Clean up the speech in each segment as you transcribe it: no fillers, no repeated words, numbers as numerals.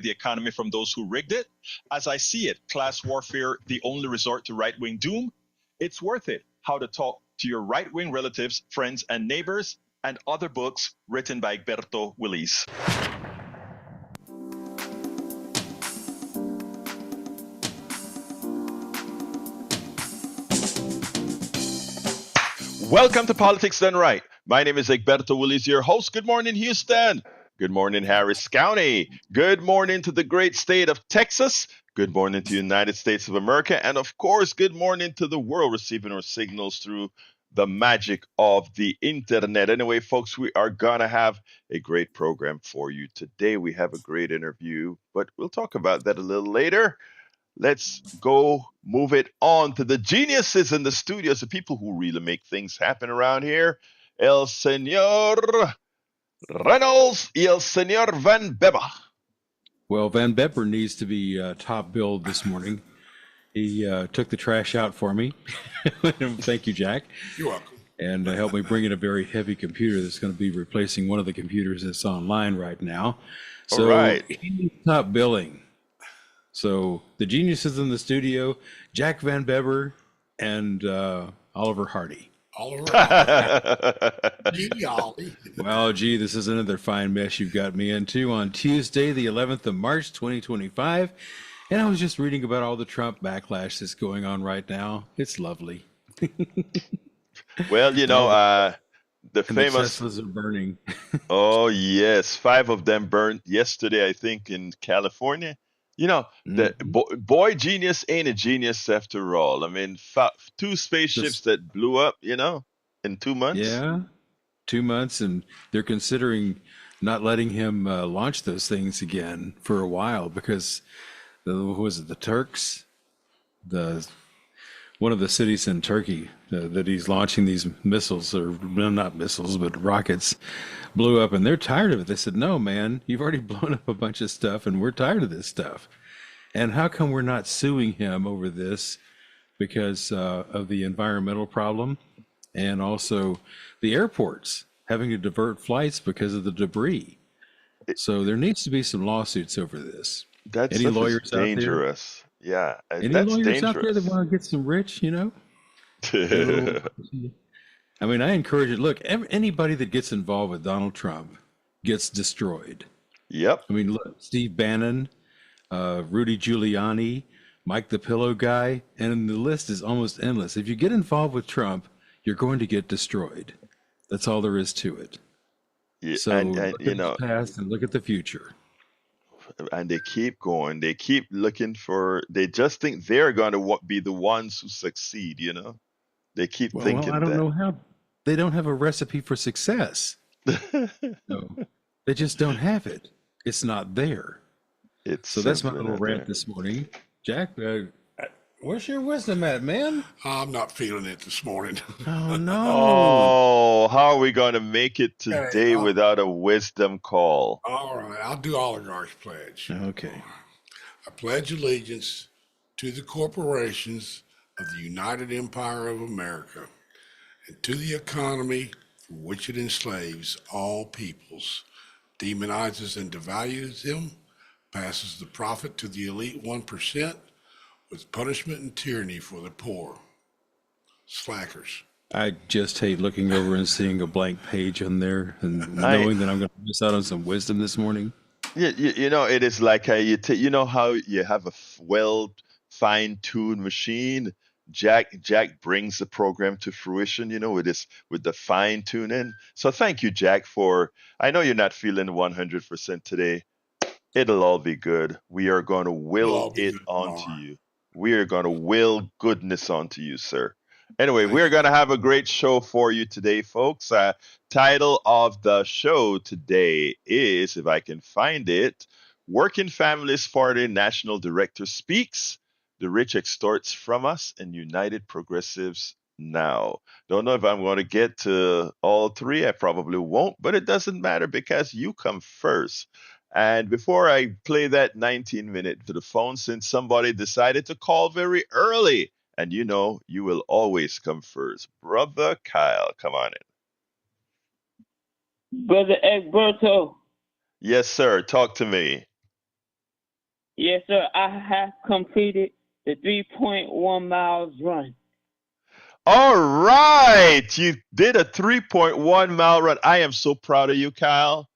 the economy from those who rigged it. As I see it, class warfare, the only resort to right-wing doom. It's worth it. How to talk to your right-wing relatives, friends, and neighbors, and other books written by Egberto Willis. Welcome to Politics Done Right. My name is Egberto Willis, your host. Good morning, Houston. Good morning, Harris County. Good morning to the great state of Texas. Good morning to the United States of America. And of course, good morning to the world receiving our signals through the magic of the internet. Anyway, folks, we are going to have a great program for you today. We have a great interview, but we'll talk about that a little later. Let's go move it on to the geniuses in the studios, the people who really make things happen around here. El Señor Reynolds y el Señor Van Beba. Well, Van Bepper needs to be top billed this morning. He took the trash out for me. Thank you, Jack. You're welcome. And helped me bring in a very heavy computer that's going to be replacing one of the computers that's online right now. So All right. he's top billing. So the geniuses in the studio, Jack Van Bebber and Oliver Hardy. Oliver. Gee, Ollie. Well, gee, this is another fine mess you've got me into on Tuesday, the 11th of March, 2025. And I was just reading about all the Trump backlash that's going on right now. It's lovely. Well, you know, the And famous. the Teslas are burning. Oh, yes. 5 of them burned yesterday, I think, in California. You know, the boy genius ain't a genius after all. I mean, 2 spaceships that blew up, in 2 months. Yeah, 2 months, and they're considering not letting him launch those things again for a while because the Turks, one of the cities in Turkey that he's launching these missiles, or well, not missiles, but rockets, blew up, and they're tired of it. They said, "No, man, you've already blown up a bunch of stuff, and we're tired of this stuff. And how come we're not suing him over this because of the environmental problem, and also the airports having to divert flights because of the debris?" So there needs to be some lawsuits over this. That Any stuff is lawyers out there? dangerous. Yeah, Any that's lawyers out there that dangerous. want to get some rich, I mean, I encourage it. Look, anybody that gets involved with Donald Trump gets destroyed. Yep. I mean, look, Steve Bannon, Rudy Giuliani, Mike the Pillow Guy, and the list is almost endless. If you get involved with Trump, you're going to get destroyed. That's all there is to it. Yeah, So and look at the past and look at the future. and they keep going. They keep looking for. They just think they're going to be the ones who succeed. They keep Well, I thinking don't that. know how. They don't have a recipe for success. No, they just don't have it. It's not there. It's So that's my simply little not rant there. this morning. Jack, where's your wisdom at, man? I'm not feeling it this morning. Oh, no. Oh, how are we going to make it Okay, today without a wisdom call? all right, I'll do oligarch's pledge. Okay. I pledge allegiance to the corporations of the United Empire of America and to the economy for which it enslaves all peoples, demonizes and devalues them, passes the profit to the elite 1% with punishment and tyranny for the poor. Slackers. I just hate looking over and seeing a blank page on there and I, knowing that I'm going to miss out on some wisdom this morning. it is like you know how you have a well fine-tuned machine. Jack brings the program to fruition, with the fine tuning. So thank you, Jack, for. I know you're not feeling 100% today. It'll all be good. We are going to You'll will all be it good onto tomorrow. you. We are going to will goodness onto you, sir. Anyway, we're going to have a great show for you today, folks. Title of the show today is, if I can find it, Working Families Party National Director Speaks. The rich extorts from us, and United Progressives now. Don't know if I'm going to get to all 3. I probably won't, but it doesn't matter because you come first. And before I play that 19-minute to the phone, since somebody decided to call very early, and you will always come first. Brother Kyle, come on in. Brother Egberto, Yes, sir. Talk to me. Yes, sir. I have completed the 3.1 miles run. All right. You did a 3.1 mile run. I am so proud of you, Kyle.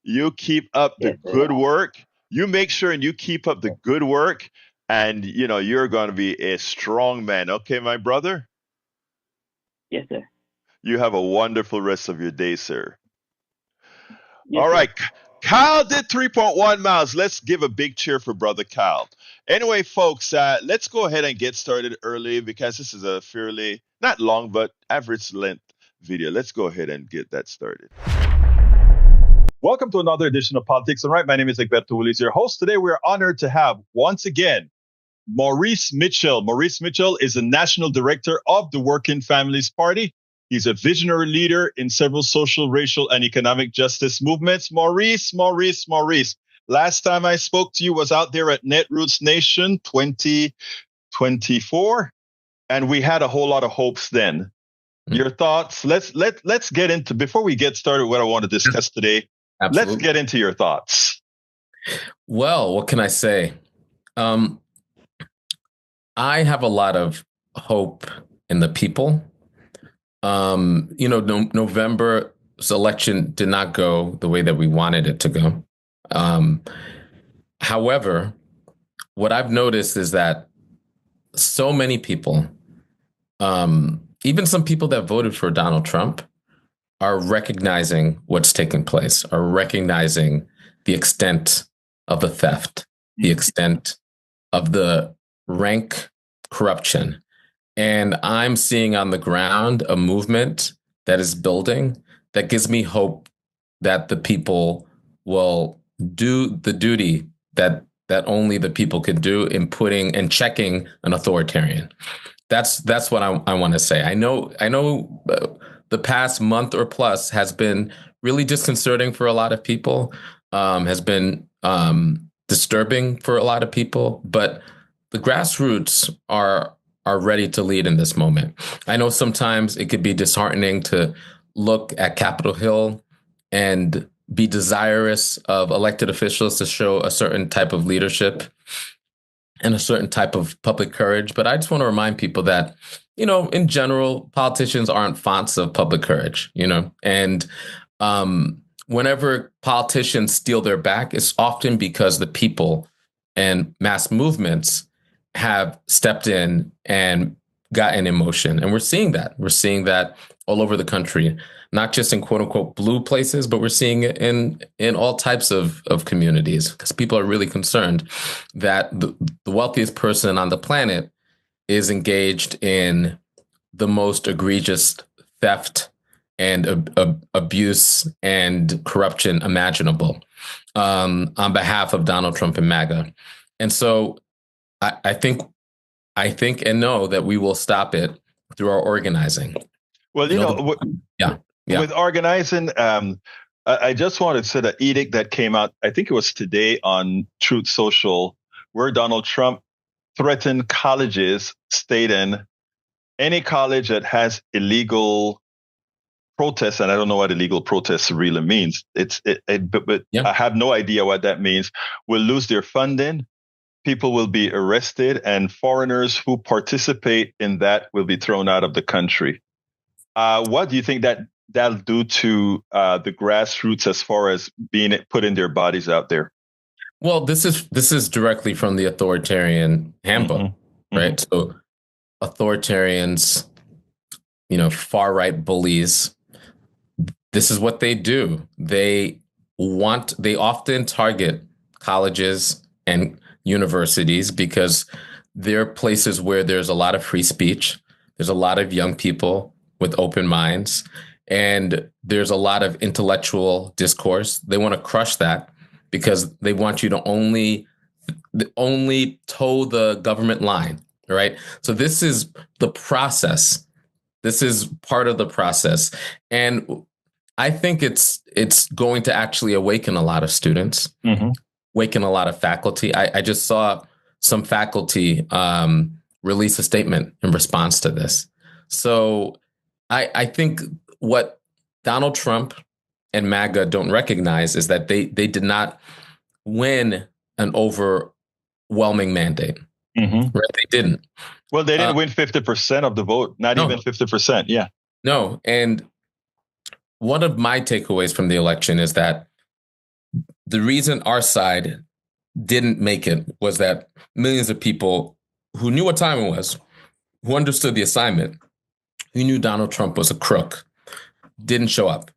You keep up the Yes, sir. good work. You make sure and you keep up the good work. And, you're going to be a strong man. Okay, my brother? Yes, sir. You have a wonderful rest of your day, sir. Yes, All sir. right. Kyle did 3.1 miles. Let's give a big cheer for brother Kyle. Anyway, folks, let's go ahead and get started early because this is a fairly, not long, but average length video. Let's go ahead and get that started. Welcome to another edition of Politics and Right. My name is Egberto Willis, your host. Today, we're honored to have, once again, Maurice Mitchell. Maurice Mitchell is the national director of the Working Families Party. He's a visionary leader in several social, racial, and economic justice movements. Maurice. Last time I spoke to you was out there at Netroots Nation 2024, and we had a whole lot of hopes then. Your thoughts? Let's get into, before we get started, what I want to discuss today. Absolutely. Let's get into your thoughts. Well, what can I say? I have a lot of hope in the people. November's election did not go the way that we wanted it to go. However, what I've noticed is that so many people, even some people that voted for Donald Trump, are recognizing what's taking place, are recognizing the extent of the theft, the extent of the rank corruption. And I'm seeing on the ground a movement that is building that gives me hope that the people will do the duty that only the people can do in putting and checking an authoritarian. That's what I want to say. I know the past month or plus has been really disconcerting for a lot of people, has been disturbing for a lot of people, but the grassroots are ready to lead in this moment. I know sometimes it could be disheartening to look at Capitol Hill and be desirous of elected officials to show a certain type of leadership and a certain type of public courage. But I just want to remind people that, in general, politicians aren't fonts of public courage, and whenever politicians steal their back, it's often because the people and mass movements have stepped in and gotten in motion. And we're seeing that. We're seeing that all over the country, not just in quote unquote blue places, but we're seeing it in all types of communities, because people are really concerned that the wealthiest person on the planet is engaged in the most egregious theft and abuse and corruption imaginable on behalf of Donald Trump and MAGA. And so I think and know that we will stop it through our organizing. Well, with organizing, I just wanted to say the edict that came out, I think it was today on Truth Social, where Donald Trump threatened colleges, stating any college that has illegal protests, and I don't know what illegal protests really means. But I have no idea what that means. Will lose their funding. People will be arrested, and foreigners who participate in that will be thrown out of the country. What do you think that'll do to the grassroots as far as putting their bodies out there? Well, this is directly from the authoritarian handbook, right? So authoritarians, far right bullies, this is what they do. They often target colleges and universities because they're places where there's a lot of free speech. There's a lot of young people with open minds, and there's a lot of intellectual discourse. They want to crush that because they want you to only toe the government line, right? So this is the process. This is part of the process. And I think it's going to actually awaken a lot of students, awaken a lot of faculty. I just saw some faculty release a statement in response to this. So I think what Donald Trump and MAGA don't recognize is that they did not win an overwhelming mandate. Mm-hmm. Right? They didn't. Well, they didn't win 50% of the vote, not No. even 50%. Yeah. No. And one of my takeaways from the election is that the reason our side didn't make it was that millions of people who knew what time it was, who understood the assignment, who knew Donald Trump was a crook, didn't show up.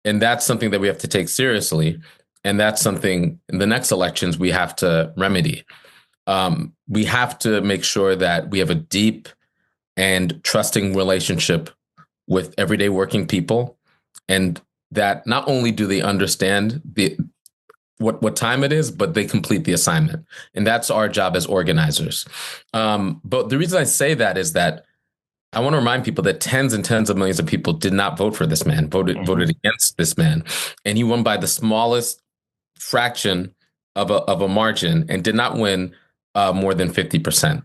And that's something that we have to take seriously. And that's something in the next elections we have to remedy. We have to make sure that we have a deep and trusting relationship with everyday working people, and that not only do they understand what time it is, but they complete the assignment. And that's our job as organizers. But the reason I say that is that I want to remind people that tens and tens of millions of people did not vote for this man, voted against this man. And he won by the smallest fraction of a margin and did not win more than 50%,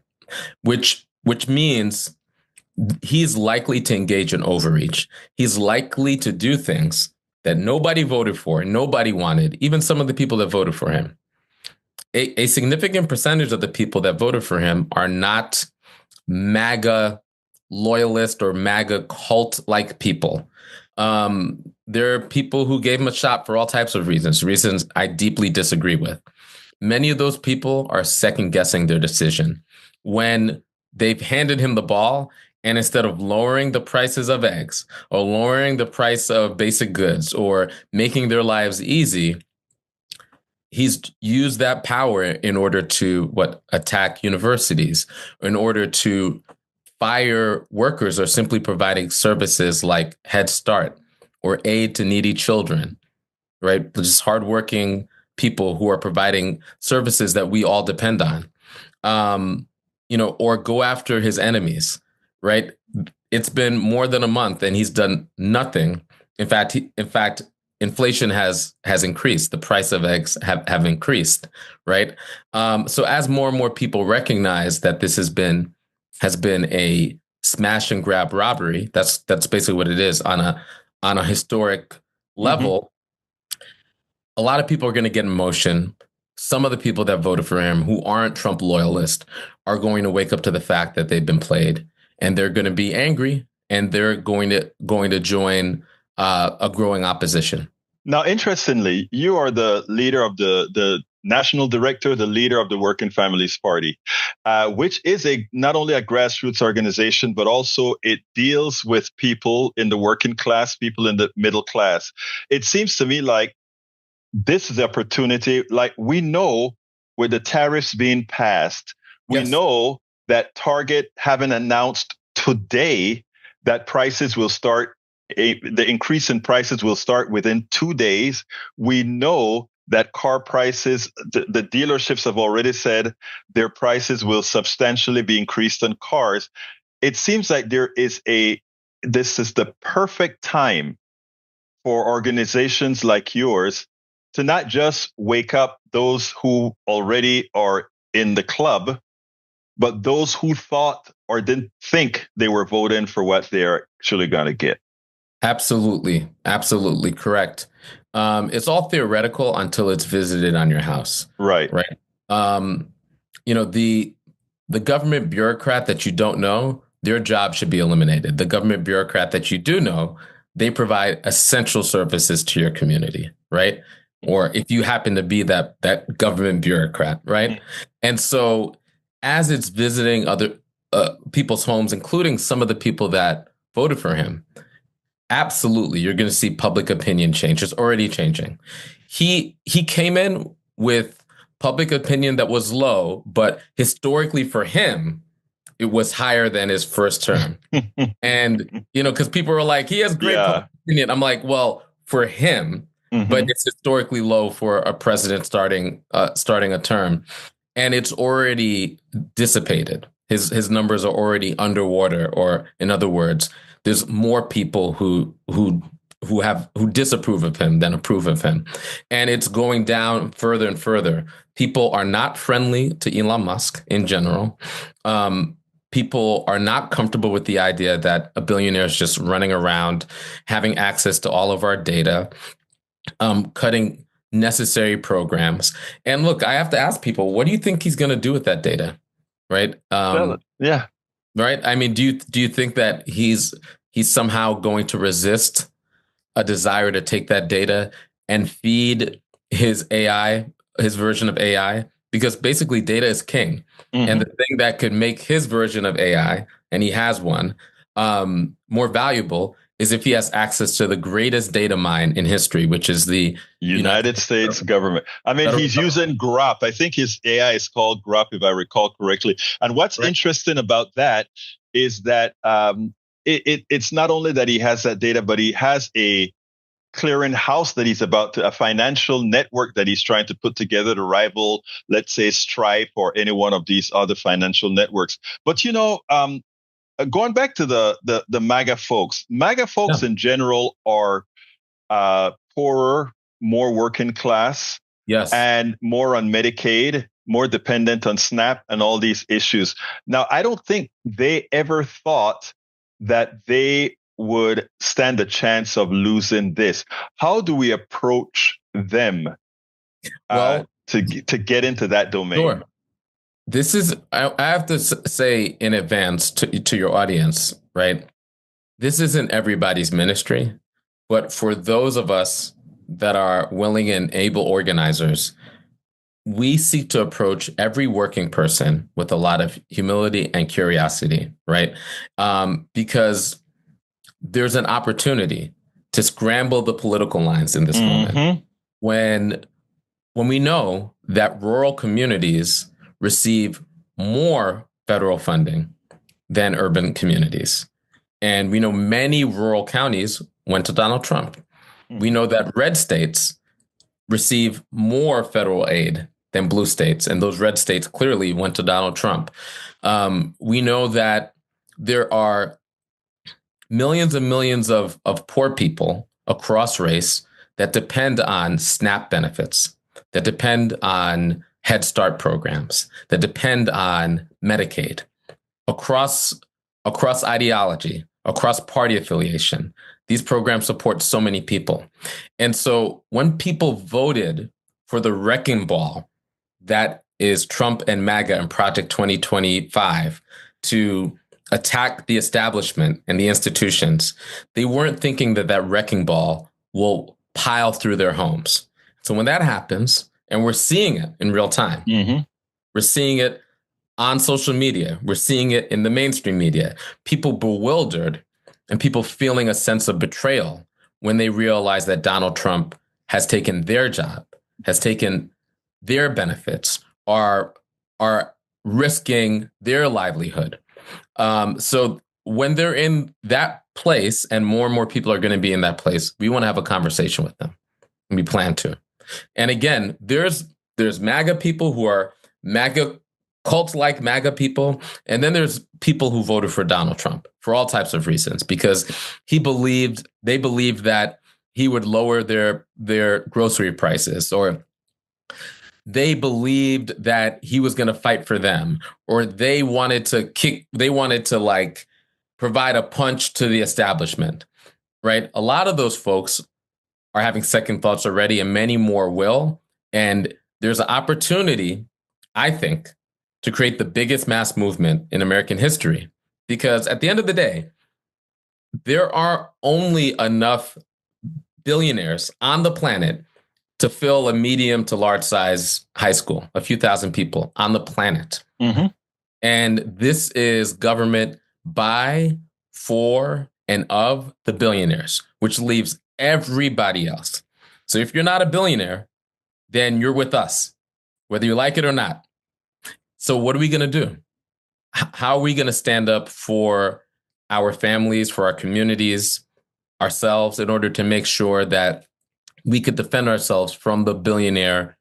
which means he's likely to engage in overreach. He's likely to do things that nobody voted for, nobody wanted, even some of the people that voted for him. A significant percentage of the people that voted for him are not MAGA loyalist or MAGA cult-like people. There are people who gave him a shot for all types of reasons I deeply disagree with. Many of those people are second-guessing their decision. When they've handed him the ball, and instead of lowering the prices of eggs or lowering the price of basic goods or making their lives easy, he's used that power in order to attack universities, in order to fire workers or simply providing services like Head Start or aid to needy children, right? Just hardworking people who are providing services that we all depend on, or go after his enemies, right? It's been more than a month and he's done nothing. In fact, inflation has increased. The price of eggs have increased, right? So as more and more people recognize that this has been a smash and grab robbery, that's basically what it is on a historic level. A lot of people are going to get in motion. Some of the people that voted for him who aren't Trump loyalists are going to wake up to the fact that they've been played, and they're going to be angry, and they're going to join a growing opposition. Now, interestingly, you are the leader of the national director, the leader of the Working Families Party, which is not only a grassroots organization, but also it deals with people in the working class, people in the middle class. It seems to me like this is the opportunity. Like, we know with the tariffs being passed, we know that Target having announced today that prices will start, the increase in prices will start within 2 days. We know that car prices, the dealerships have already said their prices will substantially be increased on cars. It seems like this is the perfect time for organizations like yours to not just wake up those who already are in the club, but those who thought or didn't think they were voting for what they're actually going to get. Absolutely. Absolutely correct. It's all theoretical until it's visited on your house. Right. Right. The government bureaucrat that you don't know, their job should be eliminated. The government bureaucrat that you do know, they provide essential services to your community, right? Or if you happen to be that government bureaucrat, right? And so as it's visiting other people's homes, including some of the people that voted for him, absolutely, you're going to see public opinion change. It's already changing. He came in with public opinion that was low, but historically for him, it was higher than his first term. And, because people are like, he has great public opinion. I'm like, well, for him, but it's historically low for a president starting a term. And it's already dissipated. His numbers are already underwater, or in other words, there's more people who disapprove of him than approve of him. And it's going down further and further. People are not friendly to Elon Musk in general. People are not comfortable with the idea that a billionaire is just running around, having access to all of our data, cutting necessary programs. And look, I have to ask people, what do you think he's going to do with that data? Right? Yeah. Right. I mean, do you think that he's somehow going to resist a desire to take that data and feed his AI, his version of AI? Because basically data is king. And the thing that could make his version of AI, and he has one, more valuable is if he has access to the greatest data mine in history, which is the United States government. I mean, he's using Grok. I think his AI is called Grok, if I recall correctly. And what's interesting about that is that it's not only that he has that data, but he has a clearing house that he's about to, a financial network that he's trying to put together to rival, let's say, Stripe or any one of these other financial networks. But, going back to the MAGA folks in general are poorer, more working class, yes, and more on Medicaid, more dependent on SNAP and all these issues. Now, I don't think they ever thought that they would stand a chance of losing this. How do we approach them to get into that domain? Sure. This is, I have to say in advance to your audience, right? This isn't everybody's ministry, but for those of us that are willing and able organizers, we seek to approach every working person with a lot of humility and curiosity, right? Because there's an opportunity to scramble the political lines in this moment when we know that rural communities receive more federal funding than urban communities. And we know many rural counties went to Donald Trump. We know that red states receive more federal aid than blue states, and those red states clearly went to Donald Trump. We know that there are millions and millions of poor people across race that depend on SNAP benefits, that depend on Head Start programs, that depend on Medicaid, across ideology, across party affiliation. These programs support so many people. And so when people voted for the wrecking ball that is Trump and MAGA and Project 2025 to attack the establishment and the institutions, they weren't thinking that that wrecking ball will pile through their homes. So when that happens, and we're seeing it in real time, we're seeing it on social media, we're seeing it in the mainstream media, people bewildered and people feeling a sense of betrayal when they realize that Donald Trump has taken their job, has taken their benefits, are risking their livelihood. So when they're in that place, and more people are going to be in that place, we want to have a conversation with them. And we plan to. And again, there's MAGA people who are MAGA cults like MAGA people. And then there's people who voted for Donald Trump for all types of reasons, because they believed that he would lower their grocery prices, or they believed that he was going to fight for them, or they wanted to like provide a punch to the establishment, right? A lot of those folks are having second thoughts already, and many more will. And there's an opportunity, I think, to create the biggest mass movement in American history. Because at the end of the day, there are only enough billionaires on the planet to fill a medium to large size high school, a few thousand people on the planet. And this is government by, for, and of the billionaires, which leaves everybody else. So if you're not a billionaire, then you're with us, whether you like it or not. So what are we going to do? How are we going to stand up for our families, for our communities, ourselves, in order to make sure that we could defend ourselves from the billionaire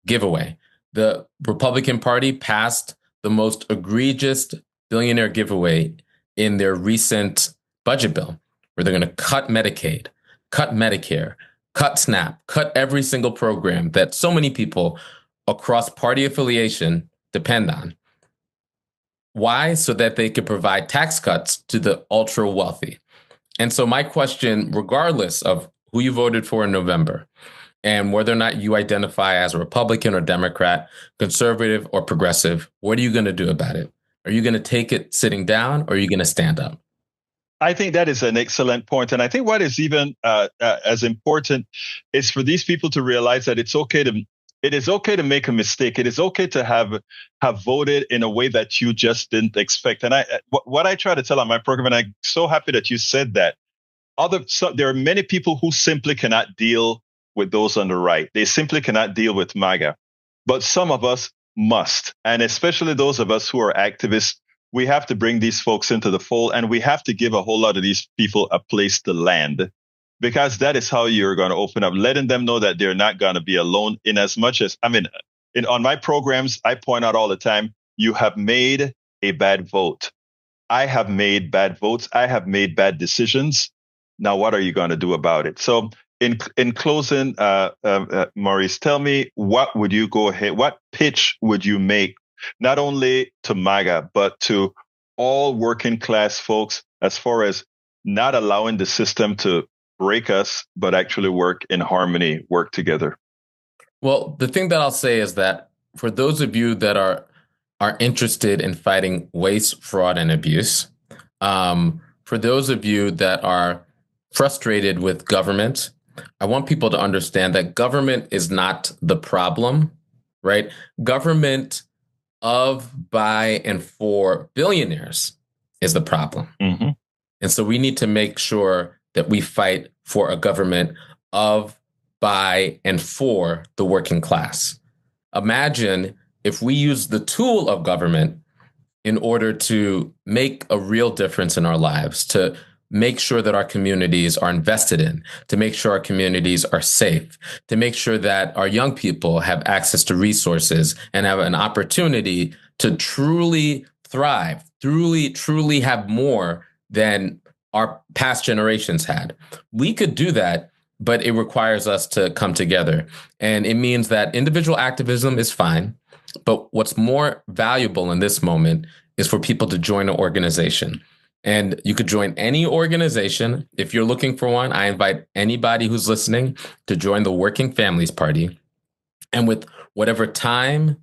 giveaway? The Republican Party passed the most egregious billionaire giveaway in their recent budget bill, where they're going to cut Medicaid, cut Medicare, cut SNAP, cut every single program that so many people across party affiliation depend on. Why? So that they could provide tax cuts to the ultra wealthy. And so my question, regardless of who you voted for in November, And whether or not you identify as a Republican or Democrat, conservative or progressive, what are you going to do about it? Are you going to take it sitting down, or are you going to stand up? I think that is an excellent point. And I think what is even as important is for these people to realize that it is okay to make a mistake. It is okay to have voted in a way that you just didn't expect. And what I try to tell on my program, and I'm so happy that you said that, there are many people who simply cannot deal with those on the right. They simply cannot deal with MAGA. But some of us must. And especially those of us who are activists, we have to bring these folks into the fold, and we have to give a whole lot of these people a place to land, because that is how you're going to open up, letting them know that they're not going to be alone. In as much as, on my programs, I point out all the time, you have made a bad vote. I have made bad votes. I have made bad decisions. Now, what are you going to do about it? So in closing, Maurice, tell me, what pitch would you make, not only to MAGA, but to all working class folks, as far as not allowing the system to break us, but actually work in harmony, work together? Well, the thing that I'll say is that for those of you that are interested in fighting waste, fraud, and abuse, for those of you that are frustrated with government, I want people to understand that government is not the problem, right? Government of, by, and for billionaires is the problem. Mm-hmm. And so we need to make sure that we fight for a government of, by, and for the working class. Imagine if we use the tool of government in order to make a real difference in our lives, to make sure that our communities are invested in, to make sure our communities are safe, to make sure that our young people have access to resources and have an opportunity to truly thrive, truly have more than our past generations had. We could do that, but it requires us to come together. And it means that individual activism is fine, but what's more valuable in this moment is for people to join an organization. And you could join any organization. If you're looking for one, I invite anybody who's listening to join the Working Families Party. And with whatever time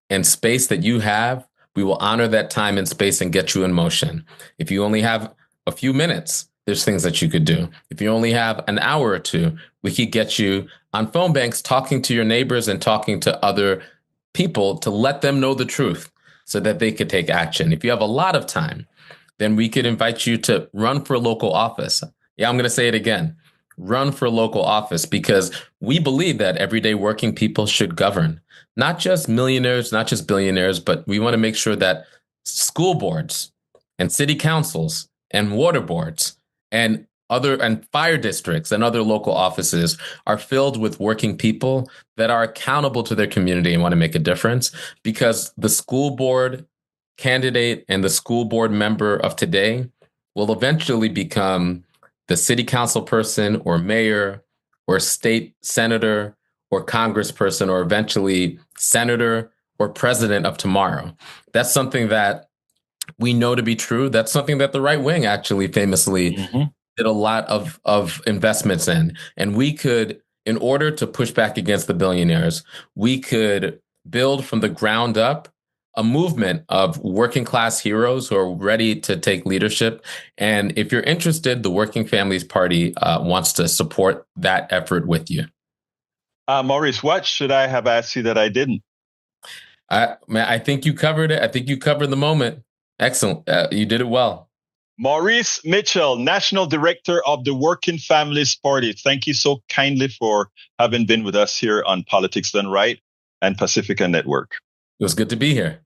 and space that you have, we will honor that time and space and get you in motion. If you only have a few minutes, there's things that you could do. If you only have an hour or two, we could get you on phone banks, talking to your neighbors and talking to other people to let them know the truth so that they could take action. If you have a lot of time, then we could invite you to run for local office. Yeah, I'm going to say it again. Run for local office, because we believe that everyday working people should govern, not just millionaires, not just billionaires, but we want to make sure that school boards and city councils and water boards and fire districts and other local offices are filled with working people that are accountable to their community and want to make a difference, because the school board candidate and the school board member of today will eventually become the city council person or mayor or state senator or congressperson or eventually senator or president of tomorrow. That's something that we know to be true. That's something that the right wing actually famously did a lot of investments in. And we could, in order to push back against the billionaires, we could build from the ground up a movement of working class heroes who are ready to take leadership. And if you're interested, the Working Families Party wants to support that effort with you. Maurice, what should I have asked you that I didn't? I think you covered it. I think you covered the moment. Excellent. You did it well. Maurice Mitchell, National Director of the Working Families Party. Thank you so kindly for having been with us here on Politics Done Right and Pacifica Network. It was good to be here.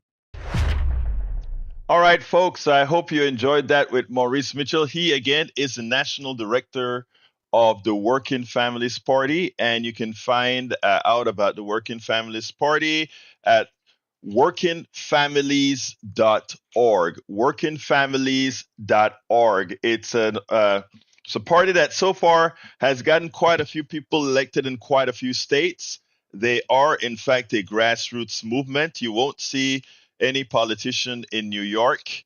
All right, folks, I hope you enjoyed that with Maurice Mitchell. He, again, is the National Director of the Working Families Party, and you can find out about the Working Families Party at workingfamilies.org. Workingfamilies.org. It's a party that so far has gotten quite a few people elected in quite a few states. They are, in fact, a grassroots movement. You won't see any politician in New York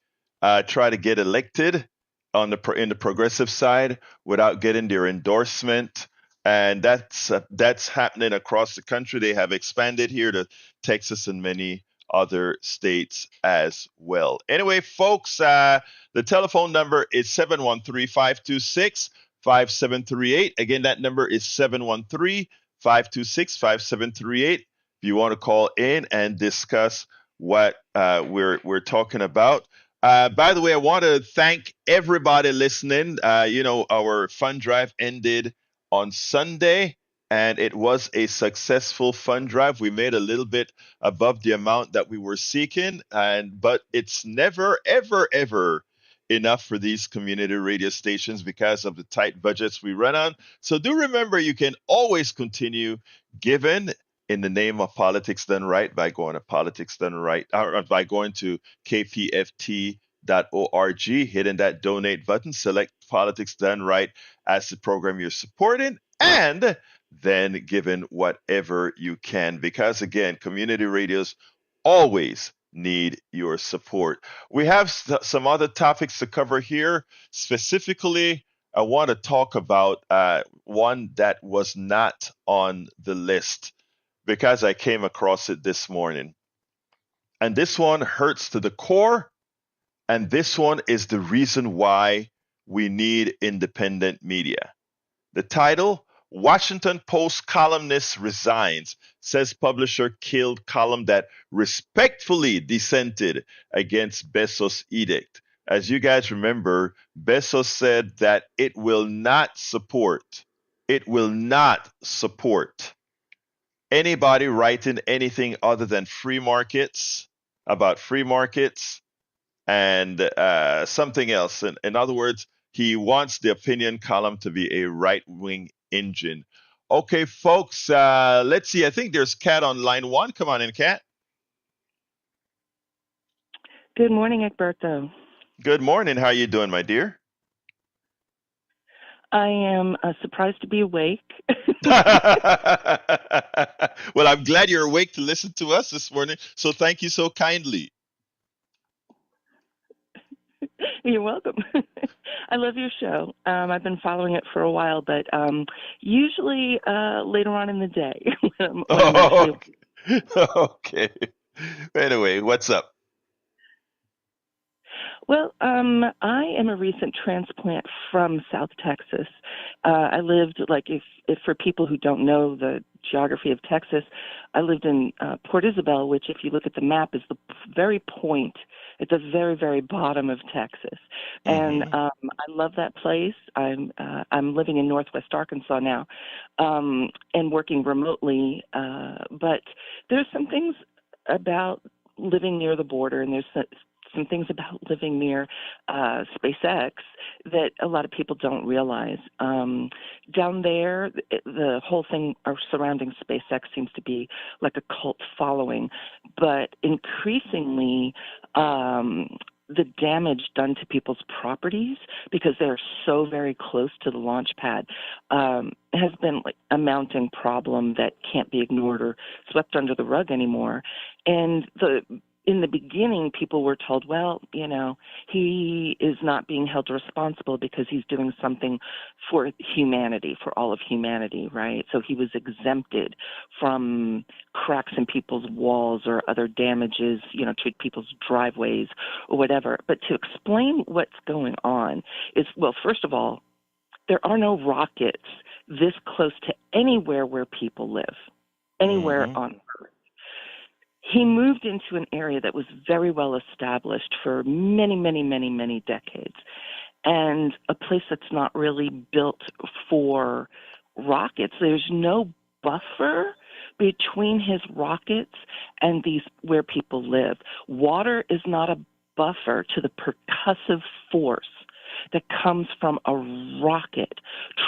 try to get elected in the progressive side without getting their endorsement and that's happening across the country. They have expanded here to Texas and many other states as well. Anyway, folks, the telephone number is 713-526-5738. Again, that number is 713-526-5738. If you want to call in and discuss what we're talking about. By the way, I want to thank everybody listening. Our fund drive ended on Sunday, and it was a successful fund drive. We made a little bit above the amount that we were seeking, but it's never, ever, ever enough for these community radio stations because of the tight budgets we run on. So do remember, you can always continue giving in the name of politics done right by going to politics done right, or by going to kpft.org, hitting that donate button, select politics done right as the program you're supporting, and then giving whatever you can. Because again, community radios always need your support. We have some other topics to cover here. Specifically, I want to talk about one that was not on the list because I came across it this morning. And this one hurts to the core. And this one is the reason why we need independent media. The title: Washington Post columnist resigns, says publisher killed column that respectfully dissented against Bezos' edict. As you guys remember, Bezos said that it will not support anybody writing anything other than free markets, about free markets, and something else. In other words, he wants the opinion column to be a right wing engine. Okay, folks, let's see. I think there's Kat on line one. Come on in, Kat. Good morning, Egberto. Good morning. How you doing, my dear? I am surprised to be awake. Well, I'm glad you're awake to listen to us this morning. So thank you so kindly. You're welcome. I love your show. I've been following it for a while, but usually later on in the day. when I'm Oh, actually... okay. Anyway, what's up? Well, I am a recent transplant from South Texas. I lived, if for people who don't know the geography of Texas, I lived in Port Isabel, which, if you look at the map, is the very point at the very, very bottom of Texas. And Mm-hmm. I love that place. I'm living in Northwest Arkansas now, and working remotely. But there's some things about living near the border, and there's some things about living near SpaceX that a lot of people don't realize. Down there, the whole thing surrounding SpaceX seems to be like a cult following, but increasingly the damage done to people's properties because they're so very close to the launch pad has been like a mounting problem that can't be ignored or swept under the rug anymore. And in the beginning, people were told, well, he is not being held responsible because he's doing something for humanity, for all of humanity, right? So he was exempted from cracks in people's walls or other damages, to people's driveways or whatever. But to explain what's going on is, well, first of all, there are no rockets this close to anywhere where people live, anywhere Mm-hmm. on Earth. He moved into an area that was very well established for many, many, many, many decades, and a place that's not really built for rockets. There's no buffer between his rockets and where people live. Water is not a buffer to the percussive force that comes from a rocket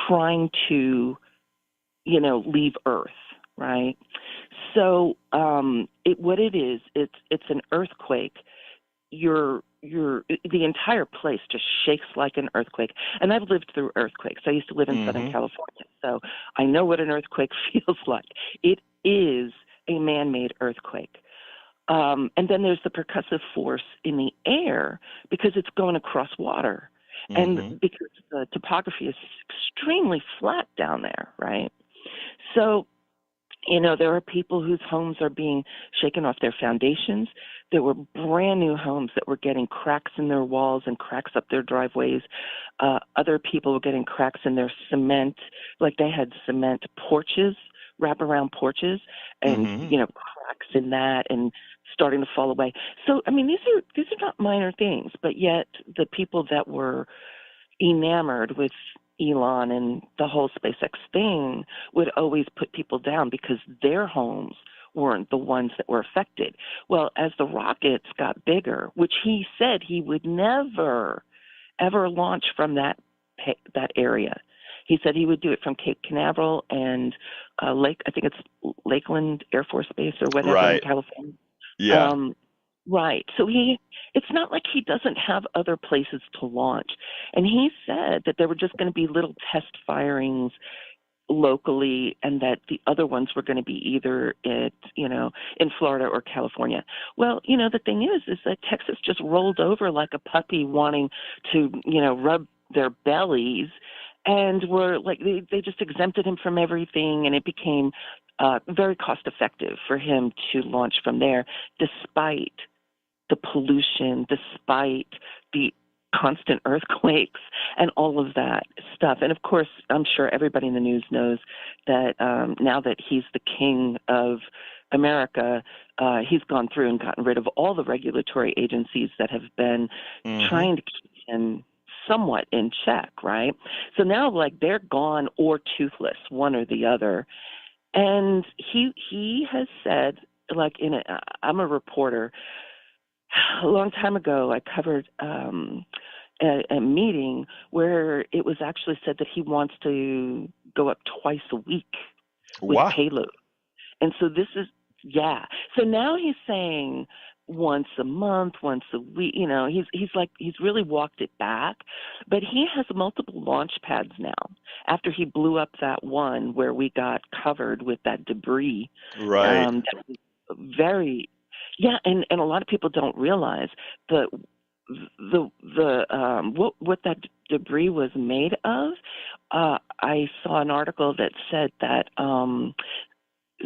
trying to, leave Earth, right? So what it is, it's an earthquake. The entire place just shakes like an earthquake. And I've lived through earthquakes. I used to live in Southern Mm-hmm. California, so I know what an earthquake feels like. It is a man-made earthquake. And then there's the percussive force in the air because it's going across water. and Mm-hmm. because the topography is extremely flat down there, right? So, there are people whose homes are being shaken off their foundations. There were brand new homes that were getting cracks in their walls and cracks up their driveways. Other people were getting cracks in their cement, like they had cement porches, wraparound porches, and Mm-hmm. cracks in that and starting to fall away. So, I mean, these are not minor things, but yet the people that were enamored with Elon and the whole SpaceX thing would always put people down because their homes weren't the ones that were affected. Well, as the rockets got bigger, which he said he would never ever launch from that area. He said he would do it from Cape Canaveral and I think it's Lakeland Air Force Base or whatever in Right. California. Yeah. Um, right. So it's not like he doesn't have other places to launch. And he said that there were just going to be little test firings locally and that the other ones were going to be either in Florida or California. Well, the thing is that Texas just rolled over like a puppy wanting to, rub their bellies, and were like they just exempted him from everything, and it became very cost effective for him to launch from there despite the pollution, despite the constant earthquakes and all of that stuff. And of course, I'm sure everybody in the news knows that now that he's the king of America, he's gone through and gotten rid of all the regulatory agencies that have been Mm-hmm. trying to keep him somewhat in check, right? So now, like, they're gone or toothless, one or the other. And he has said, like, I'm a reporter. A long time ago, I covered a meeting where it was actually said that he wants to go up twice a week with Wow. payload. And so this is, yeah. So now he's saying once a month, once a week. He's really walked it back. But he has multiple launch pads now. After he blew up that one where we got covered with that debris, Right. that was very, yeah. And a lot of people don't realize the what that debris was made of. I saw an article that said that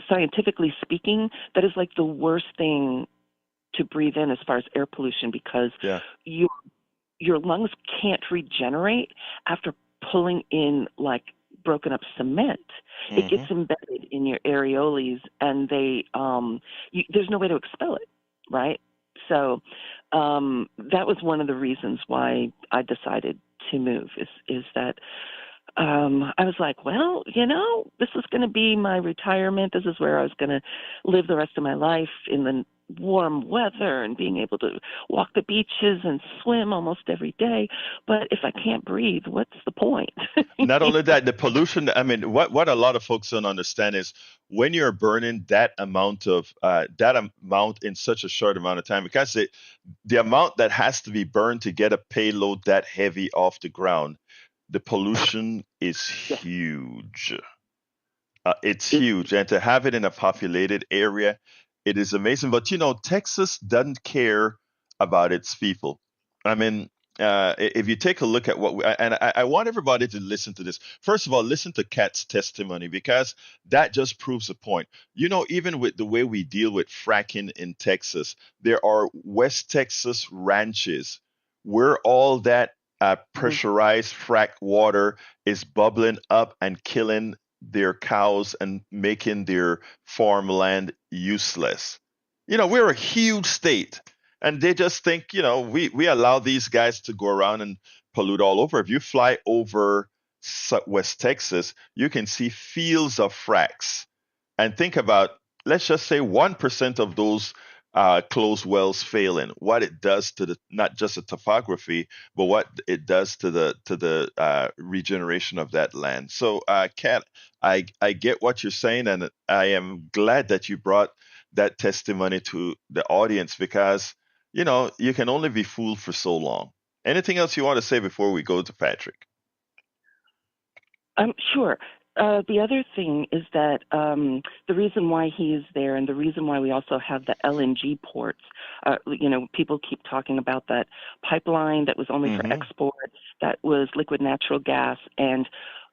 scientifically speaking, that is like the worst thing to breathe in as far as air pollution because Yeah. your your lungs can't regenerate after pulling in like broken up cement. It gets Mm-hmm. embedded in your areoles, and there's no way to expel it, right? So that was one of the reasons why I decided to move. Is that I was like, well, this is going to be my retirement. This is where I was going to live the rest of my life in the warm weather and being able to walk the beaches and swim almost every day. But if I can't breathe, what's the point? Not only that, the pollution. I mean, what a lot of folks don't understand is when you're burning that amount in such a short amount of time, because the amount that has to be burned to get a payload that heavy off the ground, the pollution is Yeah, huge. It's it, huge, and to have it in a populated area, it is amazing. But Texas doesn't care about its people. I mean, if you take a look at I want everybody to listen to this. First of all, listen to Kat's testimony because that just proves a point. Even with the way we deal with fracking in Texas, there are West Texas ranches where all that mhm. pressurized frack water is bubbling up and killing their cows and making their farmland useless. We're a huge state, and they just think, we allow these guys to go around and pollute all over. If you fly over West Texas, you can see fields of fracks. And think about, let's just say 1% of those closed wells failing, what it does to the not just the topography, but what it does to the regeneration of that land. So, Kat, I get what you're saying, and I am glad that you brought that testimony to the audience because you can only be fooled for so long. Anything else you want to say before we go to Patrick? Sure. The other thing is that the reason why he is there, and the reason why we also have the LNG ports, people keep talking about that pipeline that was only for Mm-hmm. export, that was liquid natural gas, and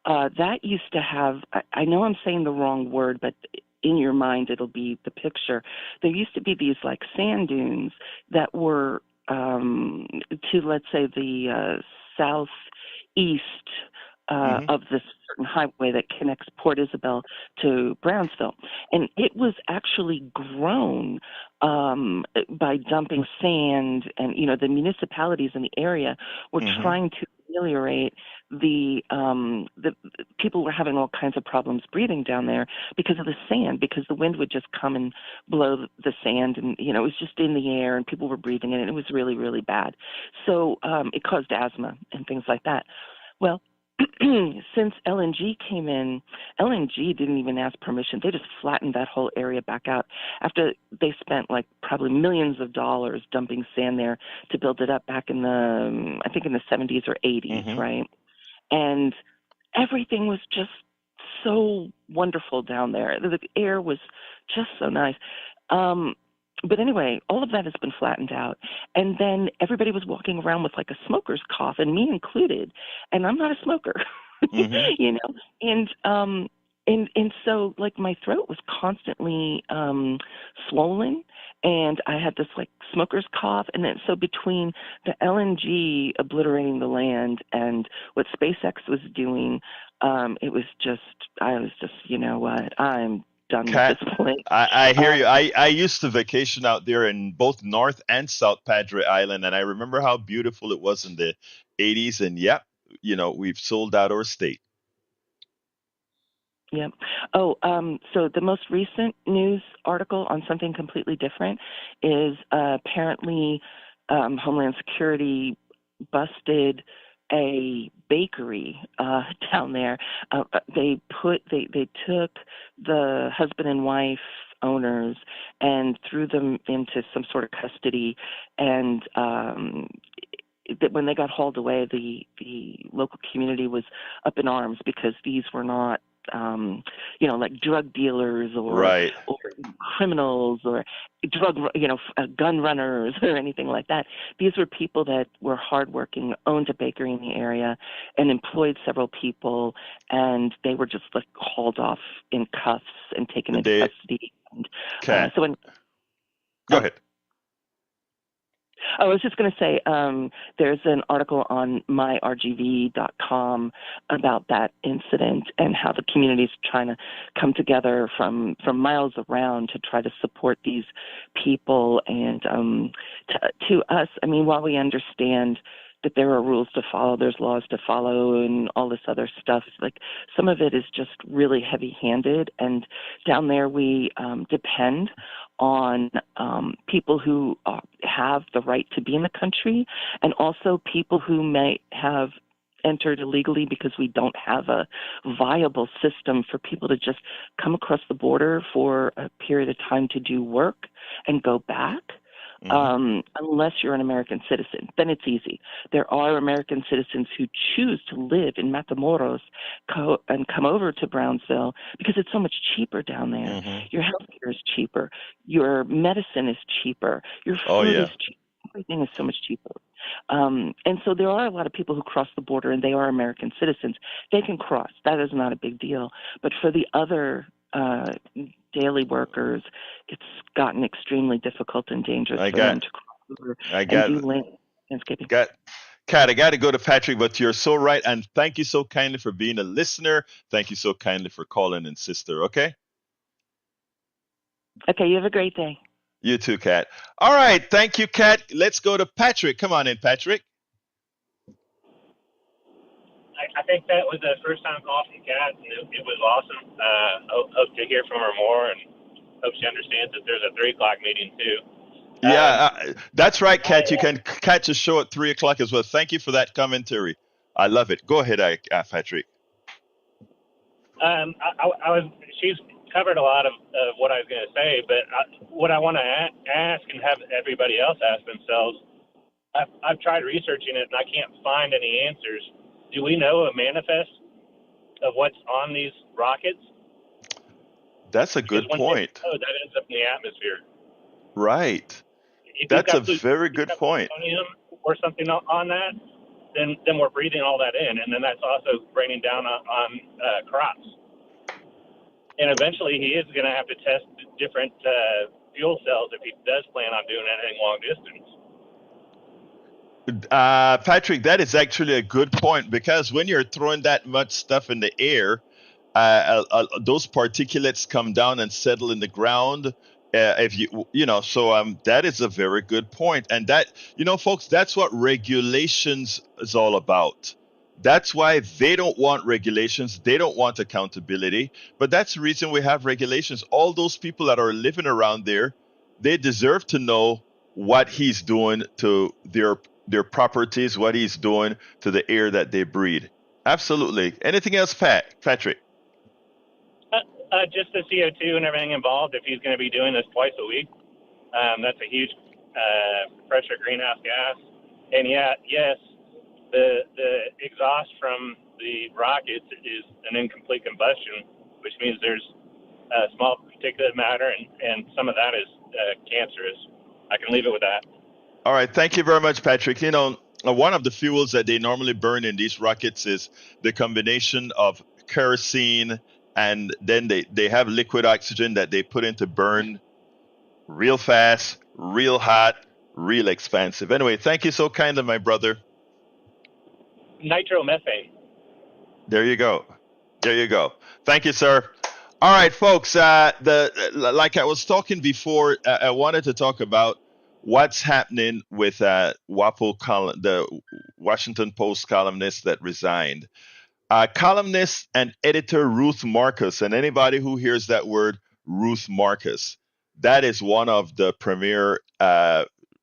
that used to have, I know I'm saying the wrong word, but in your mind it'll be the picture. There used to be these like sand dunes that were to, let's say, the southeast Mm-hmm. of this certain highway that connects Port Isabel to Brownsville. And it was actually grown by dumping sand, and, the municipalities in the area were Mm-hmm. trying to ameliorate the people were having all kinds of problems breathing down there because of the sand, because the wind would just come and blow the sand, and it was just in the air and people were breathing in it. It was really, really bad. So it caused asthma and things like that. Well, since LNG came in, LNG didn't even ask permission. They just flattened that whole area back out after they spent like probably millions of dollars dumping sand there to build it up back in I think in the 70s or 80s, Mm-hmm. right? And everything was just so wonderful down there. The air was just so nice. But anyway, all of that has been flattened out. And then everybody was walking around with like a smoker's cough, and me included. And I'm not a smoker, Mm-hmm. you know. And so like my throat was constantly swollen, and I had this like smoker's cough. And then so between the LNG obliterating the land and what SpaceX was doing, I was just, you know what, I'm done with Kat, this place. I hear you. Um, I used to vacation out there in both North and South Padre Island, and I remember how beautiful it was in the 80s. And yep, we've sold out our state. yeah. Oh, so the most recent news article on something completely different is apparently Homeland Security busted a bakery down there. They took the husband and wife owners and threw them into some sort of custody, and that when they got hauled away, the local community was up in arms because these were not, like drug dealers Right. or criminals or gun runners or anything like that. These were people that were hardworking, owned a bakery in the area, and employed several people, and they were just like hauled off in cuffs and taken into They, custody. And Kat, so when go oh, ahead. I was just going to say, there's an article on myrgv.com about that incident and how the community is trying to come together from miles around to try to support these people. And to us, I mean, while we understand that there are rules to follow, there's laws to follow, and all this other stuff, like some of it is just really heavy-handed. And down there, we depend on people who have the right to be in the country, and also people who may have entered illegally because we don't have a viable system for people to just come across the border for a period of time to do work and go back. Hmm. Unless you're an American citizen, then it's easy. There are American citizens who choose to live in Matamoros and come over to Brownsville because it's so much cheaper down there. Hmm. Your healthcare is cheaper. Your medicine is cheaper. Your Oh food is yeah. cheaper. Everything is so much cheaper. And so there are a lot of people who cross the border, and they are American citizens. They can cross. That is not a big deal. But for the other daily workers, it's gotten extremely difficult and dangerous I for them got, to cross over I and got, do landscaping. got. Kat, I got to go to Patrick, but you're so right, and thank you so kindly for being a listener. Thank you so kindly for calling in, sister. Okay. Okay, you have a great day. You too, Kat. All right. Thank you, Kat. Let's go to Patrick. Come on in, Patrick. I think that was the first time call from Kat, and it was awesome. Hope to hear from her more, and hope she understands that there's a 3 o'clock meeting too. Yeah, that's right, I, Kat. You can catch a show at 3 o'clock as well. Thank you for that commentary. I love it. Go ahead, Patrick. I was. She's covered a lot of what I was going to say, but what I want to ask and have everybody else ask themselves. I've tried researching it and I can't find any answers. Do we know a manifest? of what's on these rockets? That's a Because good when they point. explode, that ends up in the atmosphere. Right. If you've That's a got very good point. plutonium or something on that, then we're breathing all that in, and then that's also raining down on crops. And eventually, he is going to have to test different fuel cells if he does plan on doing anything long distance. Patrick, that is actually a good point because when you're throwing that much stuff in the air, those particulates come down and settle in the ground. If so that is a very good point, and that folks, that's what regulations is all about. That's why they don't want regulations. They don't want accountability. But that's the reason we have regulations. All those people that are living around there, they deserve to know what he's doing to their properties, what he's doing to the air that they breathe. Absolutely. Anything else, Patrick? Just the CO2 and everything involved. If he's going to be doing this twice a week, that's a huge pressure greenhouse gas. And yes, the exhaust from the rockets is an incomplete combustion, which means there's small particulate matter, and some of that is cancerous. I can leave it with that. All right. Thank you very much, Patrick. One of the fuels that they normally burn in these rockets is the combination of kerosene, and then they have liquid oxygen that they put in to burn real fast, real hot, real expensive. Anyway, thank you so kindly, my brother. Nitromethane. There you go. There you go. Thank you, sir. All right, folks. Like I was talking before, I wanted to talk about what's happening with the Washington Post columnist that resigned. Columnist and editor Ruth Marcus, and anybody who hears that word, Ruth Marcus, that is one of the premier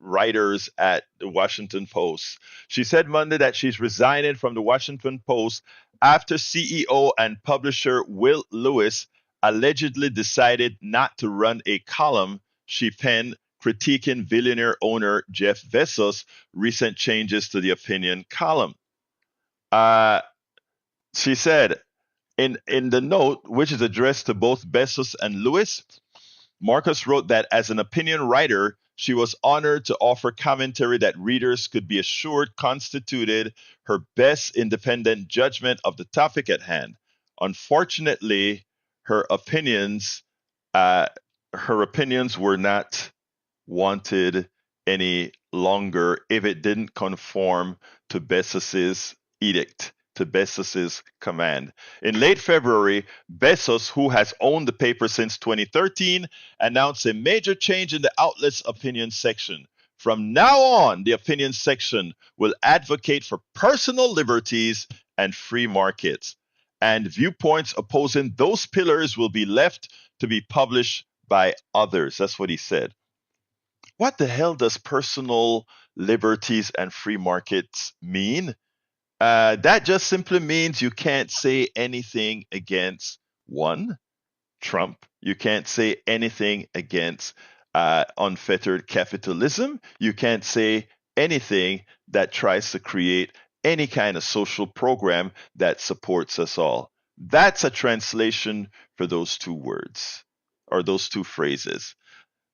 writers at the Washington Post. She said Monday that she's resigning from the Washington Post after CEO and publisher Will Lewis allegedly decided not to run a column she penned critiquing billionaire owner Jeff Bezos' recent changes to the opinion column. She said in the note, which is addressed to both Bezos and Lewis, Marcus wrote that as an opinion writer, she was honored to offer commentary that readers could be assured constituted her best independent judgment of the topic at hand. Unfortunately, her opinions, uh, her opinions were not wanted any longer if it didn't conform to Bezos's edict, to Bezos's command. In late February, Bezos, who has owned the paper since 2013, announced a major change in the outlet's opinion section. From now on, the opinion section will advocate for personal liberties and free markets, and viewpoints opposing those pillars will be left to be published by others. That's what he said. What the hell does personal liberties and free markets mean? That just simply means you can't say anything against one, Trump. You can't say anything against unfettered capitalism. You can't say anything that tries to create any kind of social program that supports us all. That's a translation for those two words or those two phrases.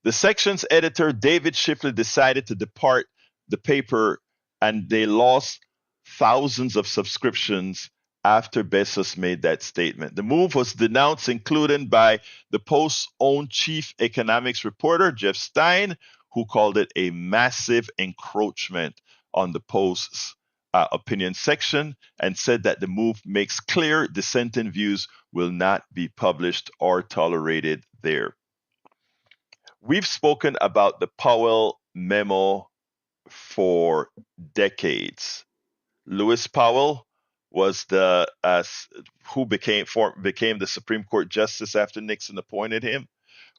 The section's editor, David Shipley, decided to depart the paper, and they lost thousands of subscriptions after Bezos made that statement. The move was denounced, including by the Post's own chief economics reporter, Jeff Stein, who called it a massive encroachment on the Post's opinion section and said that the move makes clear dissenting views will not be published or tolerated there. We've spoken about the Powell memo for decades. Lewis Powell was the who became the Supreme Court justice after Nixon appointed him.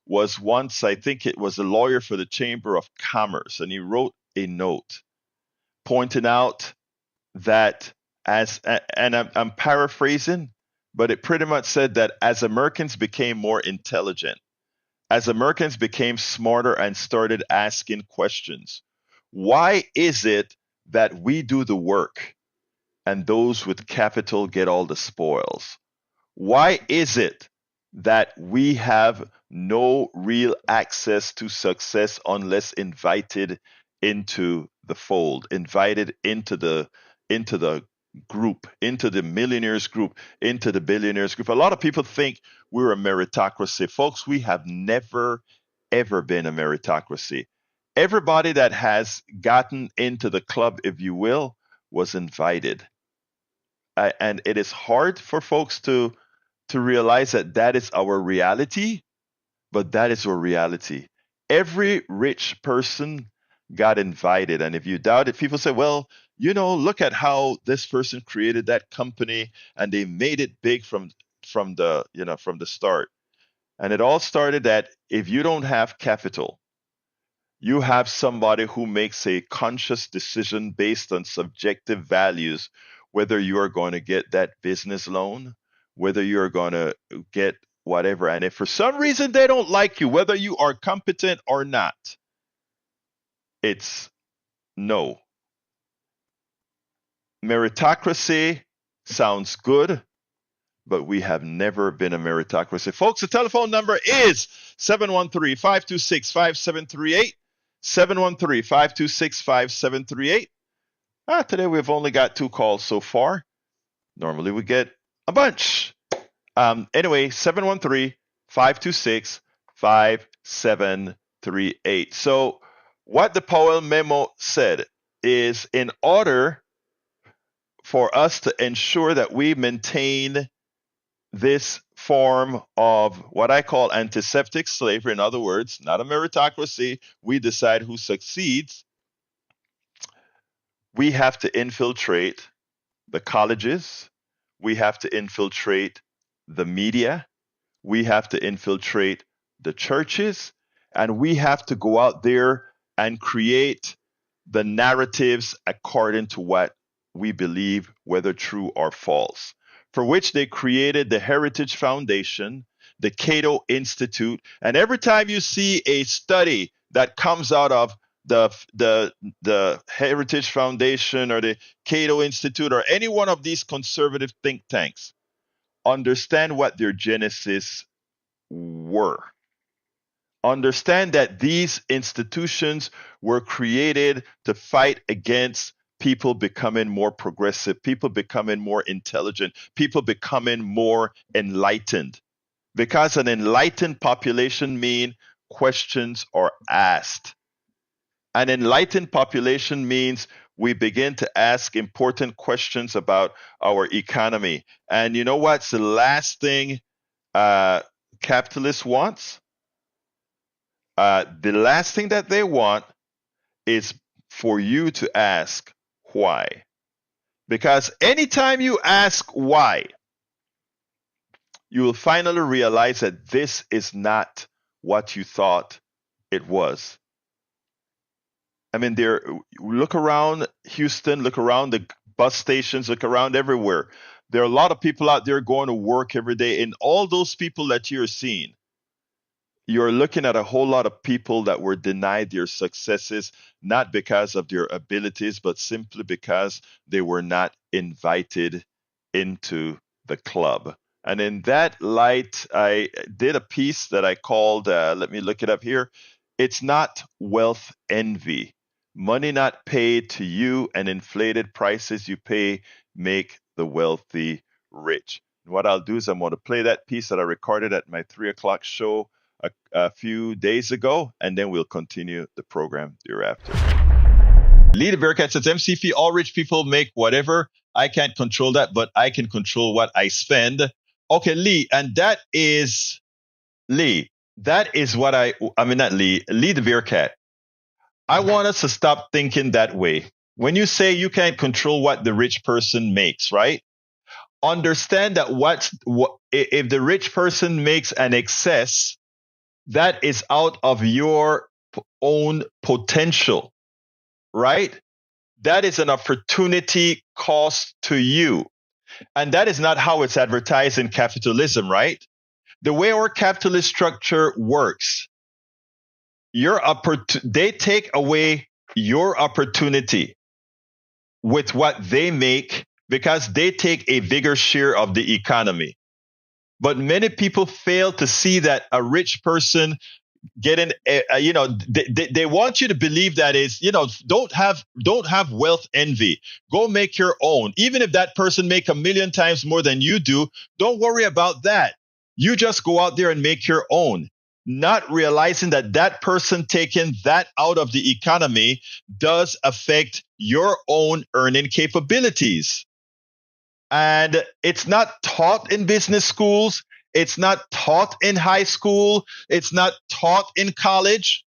Was once, I think it was a lawyer for the Chamber of Commerce, and he wrote a note pointing out that and I'm paraphrasing, but it pretty much said that as Americans became more intelligent, as Americans became smarter and started asking questions, why is it that we do the work and those with capital get all the spoils? Why is it that we have no real access to success unless invited into the fold, invited into the group, into the millionaires group, into the billionaires group? A lot of people think we're a meritocracy. Folks, we have never ever been a meritocracy. Everybody that has gotten into the club, if you will, was invited. And it is hard for folks to realize that that is our reality, but that is our reality. Every rich person got invited, and if you doubt it, people say, "Well, look at how this person created that company, and they made it big from the start." And it all started that if you don't have capital, you have somebody who makes a conscious decision based on subjective values, whether you are going to get that business loan, whether you're going to get whatever. And if for some reason they don't like you, whether you are competent or not, it's no. Meritocracy sounds good, but we have never been a meritocracy. Folks, the telephone number is 713-526-5738. 713-526-5738. Today we've only got 2 calls so far. Normally we get a bunch. Anyway, 713-526-5738. So what the Powell memo said is, in order for us to ensure that we maintain this form of what I call antiseptic slavery, in other words, not a meritocracy, we decide who succeeds, we have to infiltrate the colleges, we have to infiltrate the media, we have to infiltrate the churches, and we have to go out there and create the narratives according to what we believe, whether true or false, for which they created the Heritage Foundation, the Cato Institute. And every time you see a study that comes out of the Heritage Foundation or the Cato Institute or any one of these conservative think tanks, understand what their genesis were. Understand that these institutions were created to fight against people becoming more progressive, people becoming more intelligent, people becoming more enlightened. Because an enlightened population means questions are asked. An enlightened population means we begin to ask important questions about our economy. And you know what's the last thing capitalists wants? The last thing that they want is for you to ask why. Because anytime you ask why, you will finally realize that this is not what you thought it was. I mean, look around Houston, look around the bus stations, look around everywhere. There are a lot of people out there going to work every day, and all those people that you're seeing, you're looking at a whole lot of people that were denied their successes, not because of their abilities, but simply because they were not invited into the club. And in that light, I did a piece that I called, let me look it up here. It's not wealth envy. Money not paid to you and inflated prices you pay make the wealthy rich. And what I'll do is I'm going to play that piece that I recorded at my 3 o'clock show a few days ago, and then we'll continue the program thereafter. Lee the Bearcat says, MCP, all rich people make whatever. I can't control that, but I can control what I spend. Okay, Lee, and that is what not Lee the Bearcat. I want us to stop thinking that way. When you say you can't control what the rich person makes, right? Understand that if the rich person makes an excess, that is out of your own potential, right? That is an opportunity cost to you. And that is not how it's advertised in capitalism, right? The way our capitalist structure works, they take away your opportunity with what they make because they take a bigger share of the economy. But many people fail to see that a rich person getting they want you to believe that is, don't have wealth envy. Go make your own. Even if that person make a million times more than you do, don't worry about that. You just go out there and make your own, not realizing that that person taking that out of the economy does affect your own earning capabilities. And it's not taught in business schools. It's not taught in high school. It's not taught in college.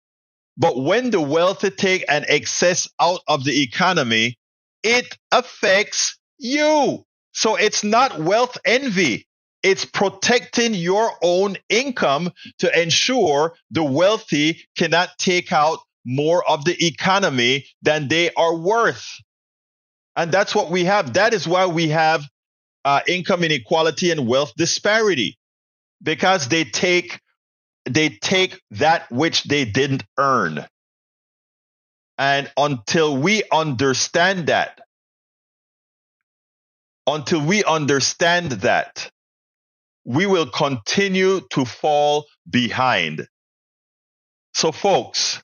But when the wealthy take an excess out of the economy, it affects you. So it's not wealth envy. It's protecting your own income to ensure the wealthy cannot take out more of the economy than they are worth. And that's what we have. That is why we have income inequality and wealth disparity, because they take that which they didn't earn. And until we understand that, we will continue to fall behind. So, folks,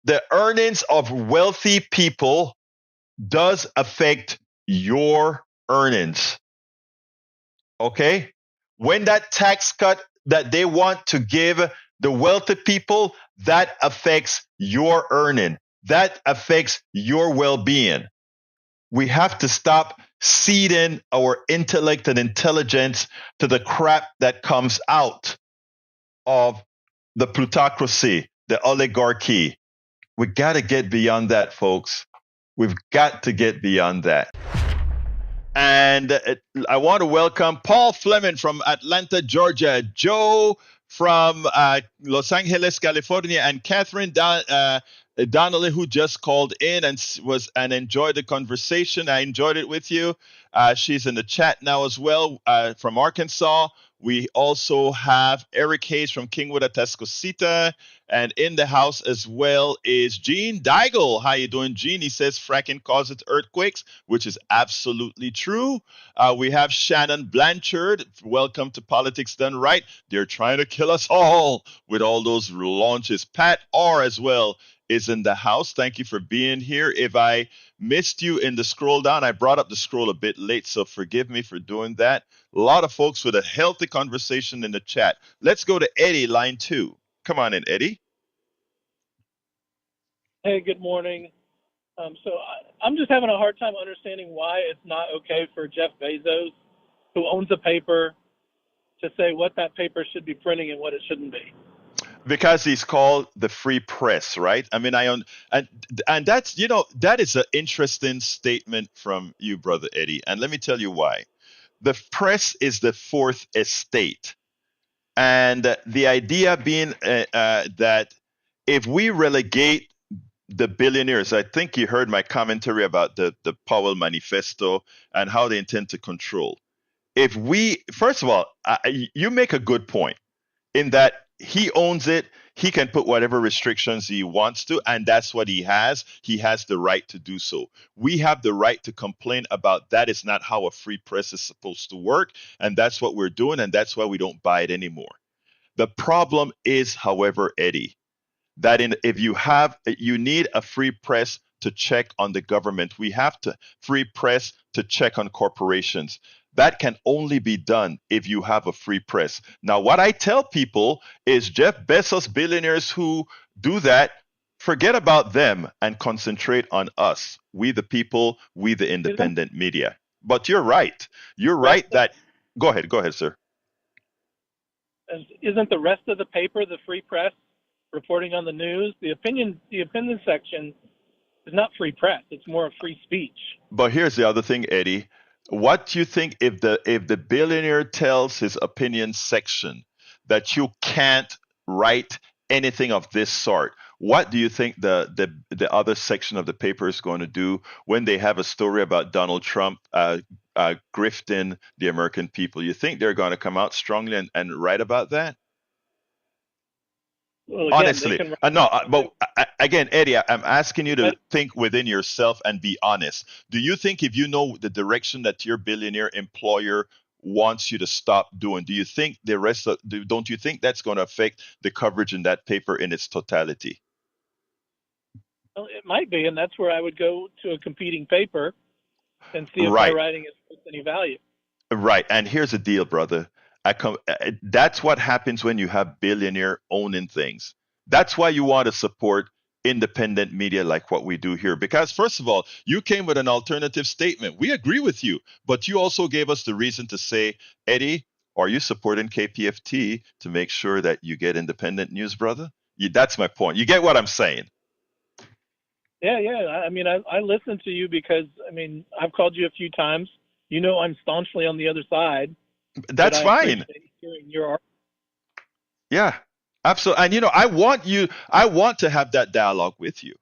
the earnings of wealthy people does affect your earnings. Okay? When that tax cut that they want to give the wealthy people, that affects your earning. That affects your well-being. We have to stop seeding our intellect and intelligence to the crap that comes out of the plutocracy, the oligarchy. We got to get beyond that, folks. We've got to get beyond that. And I want to welcome Paul Fleming from Atlanta, Georgia, Joe from Los Angeles, California, and Catherine Donnelly, who just called in and enjoyed the conversation. I enjoyed it with you. She's in the chat now as well, from Arkansas. We also have Eric Hayes from Kingwood, Atascocita, and in the house as well is Gene Deigel. How you doing, Gene? He says fracking causes earthquakes, which is absolutely true. We have Shannon Blanchard. Welcome to Politics Done Right. They're trying to kill us all with all those launches. Pat R as well is in the house. Thank you for being here. If I missed you in the scroll down, I brought up the scroll a bit late, so forgive me for doing that. A lot of folks with a healthy conversation in the chat. Let's go to Eddie, line 2. Come on in, Eddie. Hey, good morning. I'm just having a hard time understanding why it's not okay for Jeff Bezos, who owns a paper, to say what that paper should be printing and what it shouldn't be. Because he's called the free press, right? I mean, and that's, that is an interesting statement from you, brother Eddie. And let me tell you why. The press is the fourth estate. And the idea being that if we relegate the billionaires, I think you heard my commentary about the Powell Manifesto and how they intend to control. First of all, you make a good point in that he owns it. He can put whatever restrictions he wants to, and that's what he has. He has the right to do so. We have the right to complain about that is not how a free press is supposed to work, and that's what we're doing, and that's why we don't buy it anymore. The problem is, however, Eddie, that if you need a free press to check on the government. We have to free press to check on corporations. That can only be done if you have a free press. Now, what I tell people is Jeff Bezos billionaires who do that, forget about them and concentrate on us. We the people, we the independent media. But you're right. You're right that go ahead, sir. Isn't the rest of the paper the free press reporting on the news? The opinion section is not free press. It's more of free speech. But here's the other thing, Eddie. What do you think if the billionaire tells his opinion section that you can't write anything of this sort? What do you think the other section of the paper is going to do when they have a story about Donald Trump grifting the American people? You think they're going to come out strongly and write about that? Well, again, honestly, again, Eddie, I'm asking you to think within yourself and be honest. Do you think if you know the direction that your billionaire employer wants you to stop doing? Do you think don't you think that's going to affect the coverage in that paper in its totality? Well, it might be, and that's where I would go to a competing paper and see if my Right. writing is worth any value. Right. And here's the deal, brother. That's what happens when you have billionaire owning things. That's why you want to support independent media like what we do here. Because first of all, you came with an alternative statement. We agree with you, but you also gave us the reason to say, Eddie, are you supporting KPFT to make sure that you get independent news, brother? That's my point. You get what I'm saying? Yeah, yeah. I mean, I listen to you because, I mean, I've called you a few times. You know I'm staunchly on the other side. That's but I fine. appreciate hearing your argument. Yeah, absolutely. And I want to have that dialogue with you,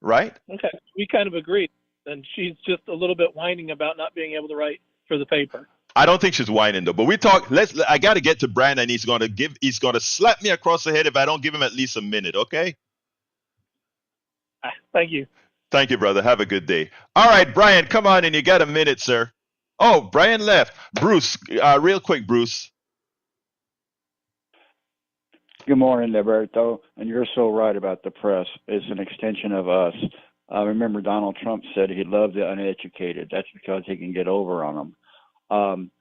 right? Okay, we kind of agree. And she's just a little bit whining about not being able to write for the paper. I don't think she's whining though. But we talk. I got to get to Brandon. He's gonna slap me across the head if I don't give him at least a minute. Okay. Thank you. Thank you, brother. Have a good day. All right, Brian, come on in. You got a minute, sir. Oh, Brian left. Bruce, real quick, Bruce. Good morning, Alberto. And you're so right about the press. It's an extension of us. I remember Donald Trump said he loved the uneducated. That's because he can get over on them.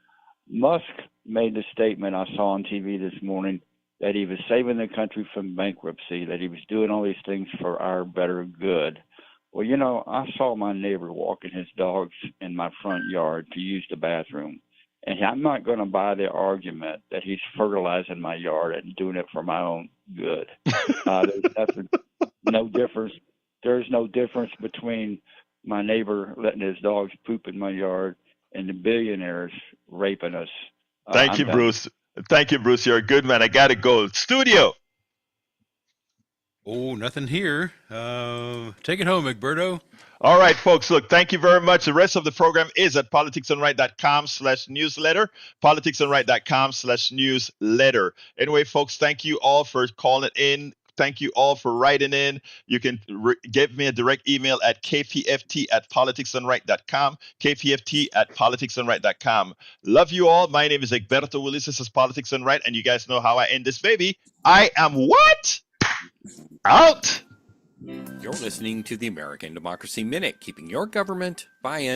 Musk made the statement I saw on TV this morning that he was saving the country from bankruptcy, that he was doing all these things for our better good. Well, you know, I saw my neighbor walking his dogs in my front yard to use the bathroom. And I'm not going to buy the argument that he's fertilizing my yard and doing it for my own good. No difference. There's no difference between my neighbor letting his dogs poop in my yard and the billionaires raping us. Thank you, Bruce. Thank you, Bruce. You're a good man. I got to go. Studio. Oh, nothing here. Take it home, Egberto. All right, folks. Look, thank you very mucs. The rest of the program is at politicsandright.com/newsletter. Politicsandright.com/newsletter. Anyway, folks, thank you all for calling in. Thank you all for writing in. You can give me a direct email at kpft@politicsandright.com. kpft@politicsandright.com. Love you all. My name is Egberto Willis. This is Politics and Right, and you guys know how I end this baby. I am what? Out. You're listening to the American Democracy Minute, keeping your government, buy-in,